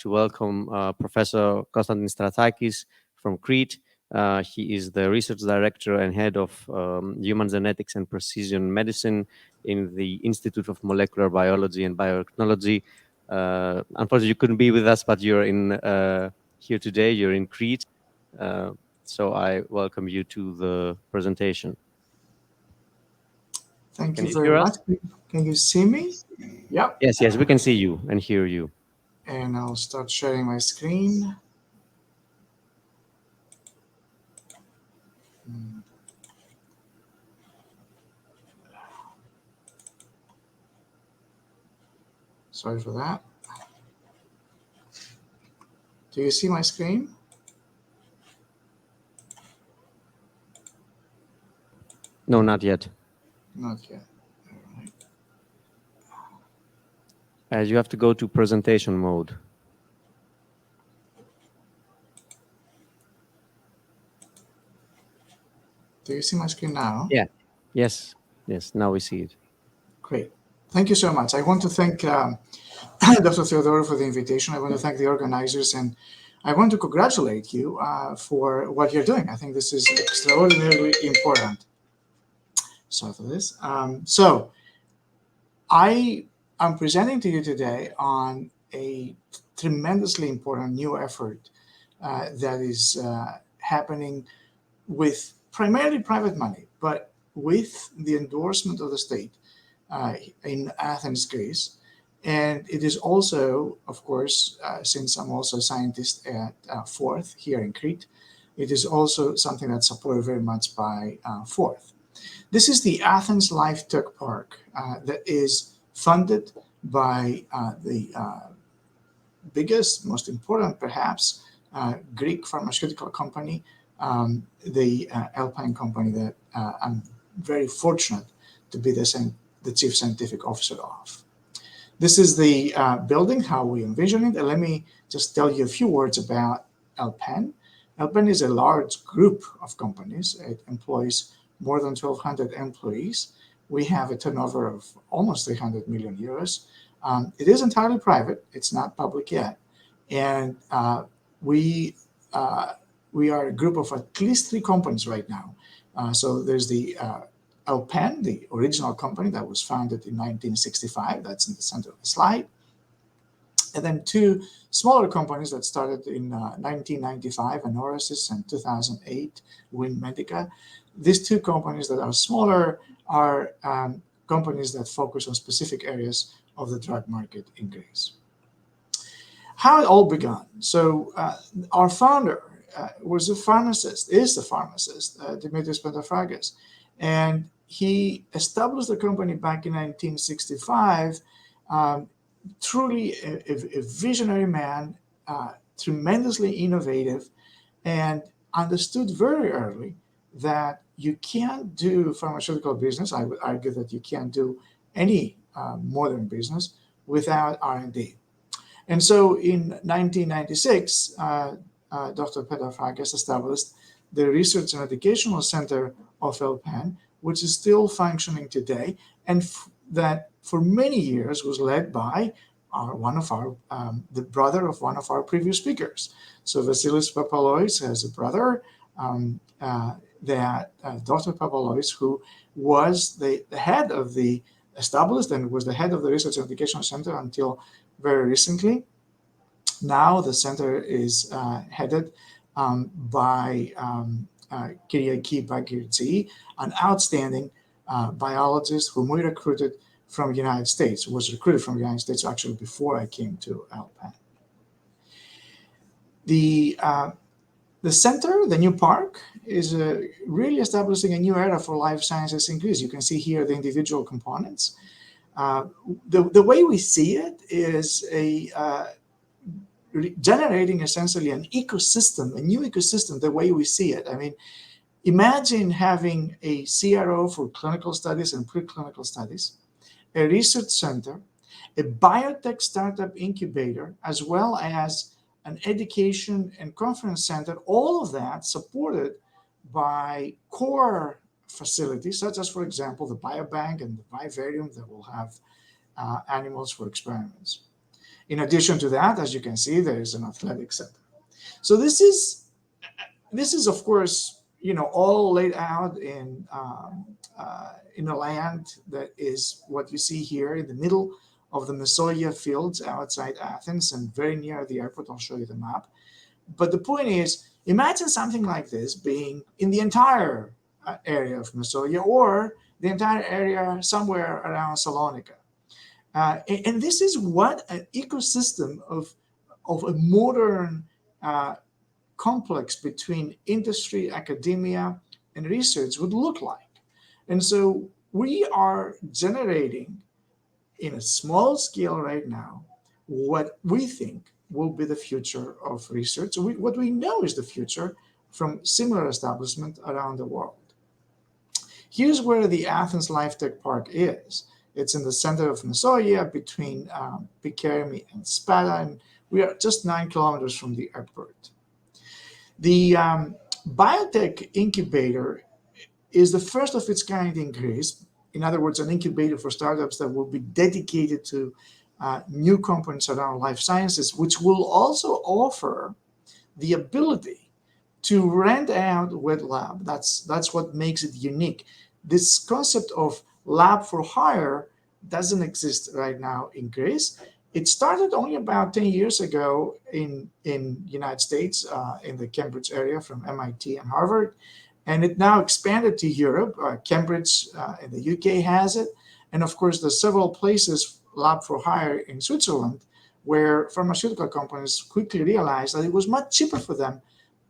to welcome Professor Konstantinos Stratakis from Crete. He is the research director and head of human genetics and precision medicine in the Institute of Molecular Biology and Biotechnology. Unfortunately, you couldn't be with us, but you're in here today. You're in Crete. So I welcome you to the presentation. Thank you very much. Can you see me? Yep. Yes, we can see you and hear you. And I'll start sharing my screen. Sorry for that. Do you see my screen? No, not yet. Not yet. All right. You have to go to presentation mode. Do you see my screen now? Yeah. Yes. Now we see it. Great. Thank you so much. I want to thank Dr. Theodorou for the invitation. I want to thank the organizers, and I want to congratulate you for what you're doing. I think this is extraordinarily important. Sorry for this. So I am presenting to you today on a tremendously important new effort that is happening with primarily private money, but with the endorsement of the state in Athens, Greece. And it is also, of course, since I'm also a scientist at Forth here in Crete, it is also something that's supported very much by Forth. This is the Athens Life Tech Park that is funded by the biggest, most important, perhaps, Greek pharmaceutical company, the Alpine company that I'm very fortunate to be the chief scientific officer of. This is the building, how we envision it. And let me just tell you a few words about Alpine. Alpine is a large group of companies. It employs more than 1,200 employees. We have a turnover of almost 300 million euros. It is entirely private. It's not public yet. And we are a group of at least 3 companies right now. So there's the Alpine, the original company that was founded in 1965. That's in the center of the slide. And then 2 smaller companies that started in 1995, Moris, and 2008, Win Medica. These 2 companies that are smaller are companies that focus on specific areas of the drug market in Greece. How it all began. So our founder was a pharmacist, is a pharmacist, Dimitris Petafrakis. And he established the company back in 1965, truly a visionary man, tremendously innovative, and understood very early that you can't do pharmaceutical business. I would argue that you can't do any modern business without R&D. And so in 1996, Dr. Petafrakis established the Research and Educational Center of Alpine, which is still functioning today, and that for many years was led by the brother of one of our previous speakers. So Vasilis Papalois has a brother, Dr. Papalois, who was the head of the established and was the head of the Research and Educational Center until very recently. Now the center is headed by Kyriaki Bagirtsi, an outstanding biologist whom we recruited from the United States, was recruited from the United States actually before I came to Alpine. The center, the new park, is really establishing a new era for life sciences in Greece. You can see here the individual components. The way we see it is generating essentially an ecosystem, a new ecosystem, the way we see it. I mean, imagine having a CRO for clinical studies and preclinical studies, a research center, a biotech startup incubator, as well as an education and conference center, all of that supported by core facilities, such as, for example, the biobank and the vivarium that will have animals for experiments. In addition to that, as you can see, there is an athletic center. So this is of course, all laid out in a land that is what you see here in the middle of the Mesoia fields outside Athens and very near the airport. I'll show you the map. But the point is, imagine something like this being in the entire area of Mesoia or the entire area somewhere around Salonika. And this is what an ecosystem of a modern complex between industry, academia, and research would look like. And so we are generating in a small scale right now what we think will be the future of research. What we know is the future from similar establishment around the world. Here's where the Athens Life Tech Park is. It's in the center of Mesoia between Pikermi and Spada, and we are just 9 kilometers from the airport. The biotech incubator is the first of its kind in Greece. In other words, an incubator for startups that will be dedicated to new components around life sciences, which will also offer the ability to rent out wet lab. That's what makes it unique. This concept of lab for hire doesn't exist right now in Greece. It started only about 10 years ago in United States, in the Cambridge area from MIT and Harvard. And it now expanded to Europe. Cambridge in the UK has it. And of course, there's several places, lab for hire in Switzerland, where pharmaceutical companies quickly realized that it was much cheaper for them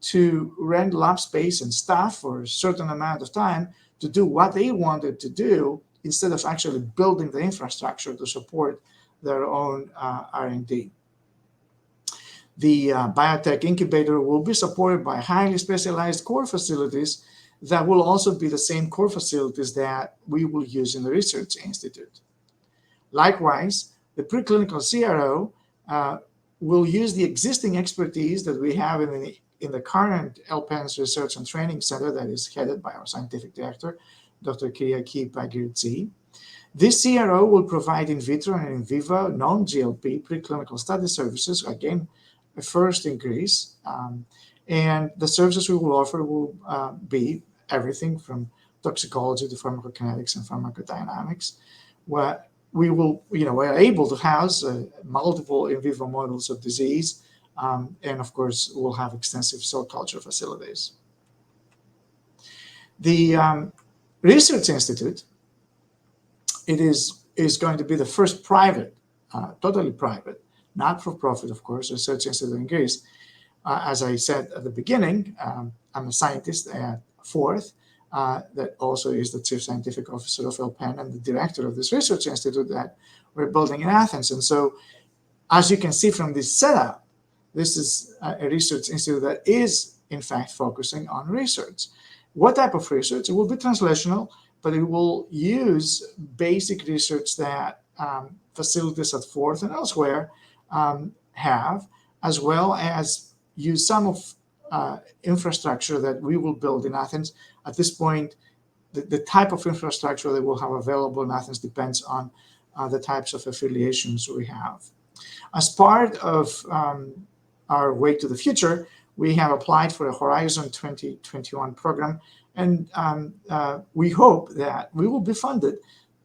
to rent lab space and staff for a certain amount of time to do what they wanted to do instead of actually building the infrastructure to support their own R&D. The biotech incubator will be supported by highly specialized core facilities that will also be the same core facilities that we will use in the Research Institute. Likewise, the preclinical CRO will use the existing expertise that we have in the current LPENS Research and Training Center that is headed by our scientific director, Dr. Kyriaki Pagirtsi. This CRO will provide in vitro and in vivo non-GLP preclinical study services, again, first in Greece. And the services we will offer will be everything from toxicology to pharmacokinetics and pharmacodynamics, where we're able to house multiple in vivo models of disease, and of course, we'll have extensive cell culture facilities. The Research Institute, it is going to be the first private, totally private, not-for-profit, of course, research institute in Greece. As I said at the beginning, I'm a scientist at Forth, that also is the chief scientific officer of LPEN and the director of this research institute that we're building in Athens. And so, as you can see from this setup, this is a research institute that is, in fact, focusing on research. What type of research? It will be translational, but it will use basic research that facilities at Forth and elsewhere have, as well as use some of infrastructure that we will build in Athens. At this point, the type of infrastructure that we'll have available in Athens depends on the types of affiliations we have. As part of our way to the future, we have applied for a Horizon 2021 program, and we hope that we will be funded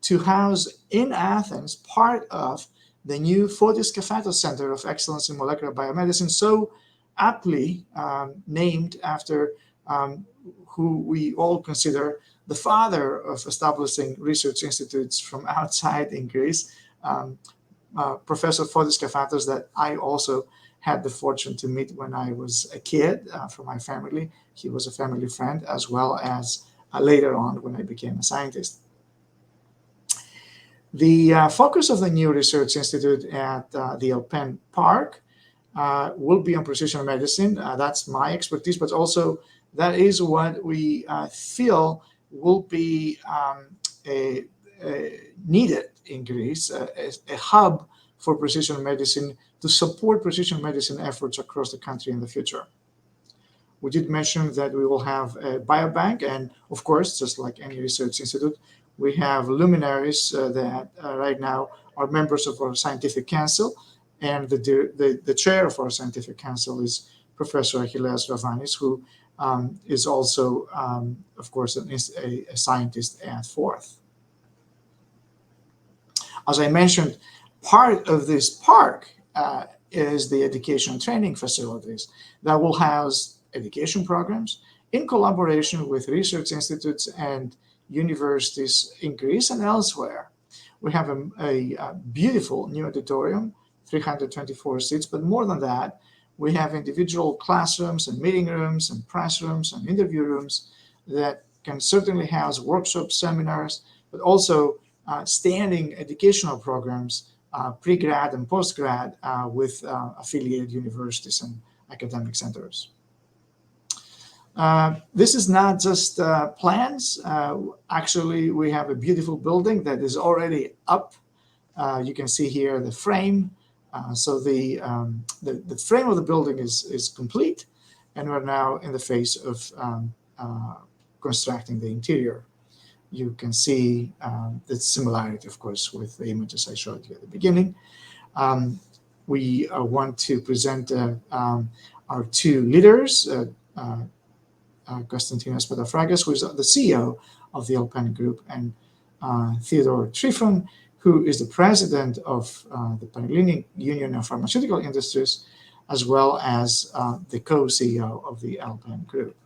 to house in Athens part of the new Fotis Kafatos Center of Excellence in Molecular Biomedicine, so aptly named after who we all consider the father of establishing research institutes from outside in Greece, Professor Fotis Kafatos, that I also had the fortune to meet when I was a kid from my family. He was a family friend, as well as later on when I became a scientist. The focus of the new research institute at the LPEN Park will be on precision medicine. That's my expertise, but also that is what we feel will be needed in Greece, a hub for precision medicine to support precision medicine efforts across the country in the future. We did mention that we will have a biobank, and of course, just like any research institute, we have luminaries that right now are members of our scientific council, And the chair of our scientific council is Professor Achilleas Ravanis, who is also, of course, a scientist at Forth. As I mentioned, part of this park is the education and training facilities that will house education programs in collaboration with research institutes and universities in Greece and elsewhere. We have a beautiful new auditorium, 324 seats, but more than that, we have individual classrooms and meeting rooms and press rooms and interview rooms that can certainly house workshops, seminars, but also standing educational programs, pre-grad and post-grad with affiliated universities and academic centers. This is not just plans. Actually, we have a beautiful building that is already up. You can see here the frame. So the frame of the building is complete, and we're now in the phase of constructing the interior. You can see the similarity, of course, with the images I showed you at the beginning. We want to present our two leaders, Konstantinos Papadakis, who is the CEO of the Alpine Group, and Theodorou Trifon, who is the president of the Hellenic Union of Pharmaceutical Industries, as well as the co-CEO of the Alpine Group.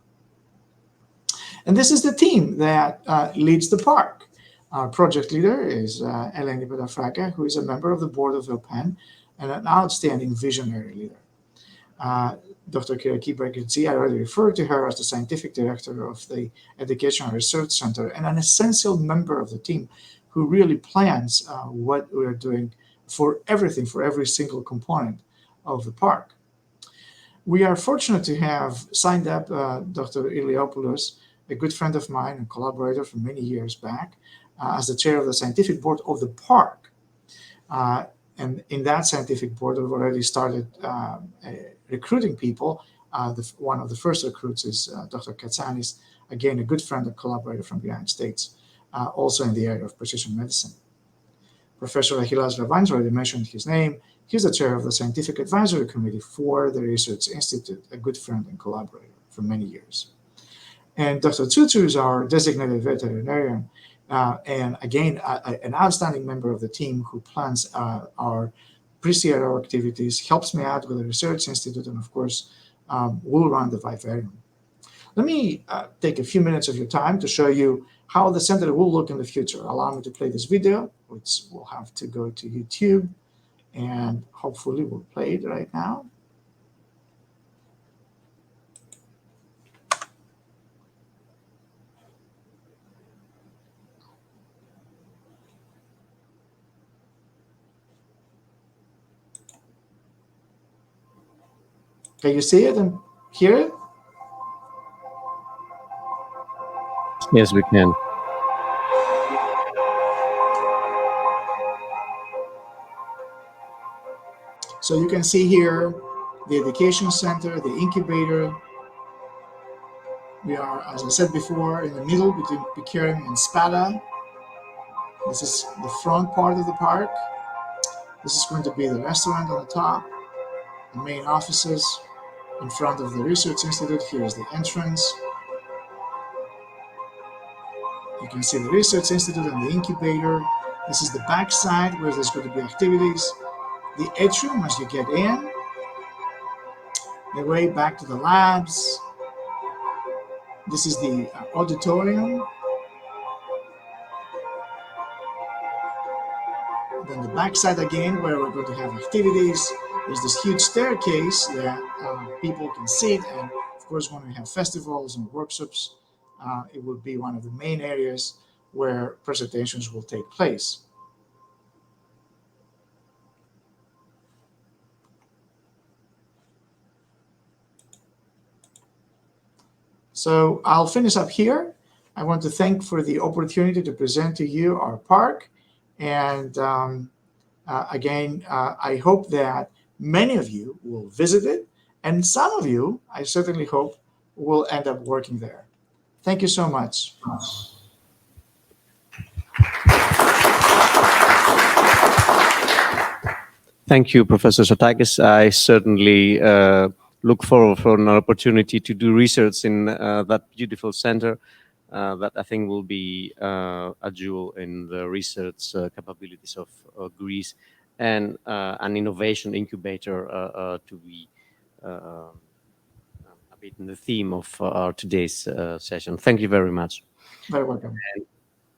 And this is the team that leads the park. Our project leader is Eleni Papadakis, who is a member of the board of Alpine and an outstanding visionary leader. Dr. Kyriaki Bergidzi, I already referred to her as the scientific director of the Education and Research Center and an essential member of the team who really plans what we're doing for everything, for every single component of the park. We are fortunate to have signed up Dr. Iliopoulos, a good friend of mine and collaborator from many years back, as the chair of the scientific board of the park. And in that scientific board, we've already started recruiting people. One of the first recruits is Dr. Katsanis, again, a good friend and collaborator from the United States, also in the area of precision medicine. Professor Achilleas Ravanis, already mentioned his name. He's the chair of the Scientific Advisory Committee for the Research Institute, a good friend and collaborator for many years. And Dr. Tsutsu is our designated veterinarian, and again, an outstanding member of the team who plans our pre-CRO activities, helps me out with the Research Institute, and of course, will run the vivarium. Let me take a few minutes of your time to show you how the center will look in the future. Allow me to play this video, which will have to go to YouTube, and hopefully we'll play it right now. Can you see it and hear it? Yes, we can. So you can see here the education center, the incubator. We are, as I said before, in the middle between Pickering and Spada. This is the front part of the park. This is going to be the restaurant on the top, the main offices in front of the Research Institute. Here is the entrance. You can see the Research Institute and the incubator. This is the back side where there's going to be activities. The atrium as you get in. The way back to the labs. This is the auditorium. Then the back side again where we're going to have activities. There's this huge staircase that people can sit, and of course when we have festivals and workshops, it will be one of the main areas where presentations will take place. So I'll finish up here. I want to thank for the opportunity to present to you our park. And again, I hope that many of you will visit it. And some of you, I certainly hope, will end up working there. Thank you so much. Thank you, Professor Stratakis. I certainly look forward for an opportunity to do research in that beautiful center that I think will be a jewel in the research capabilities of Greece, and an innovation incubator to be a bit in the theme of our today's session. Thank you very much. Very welcome. And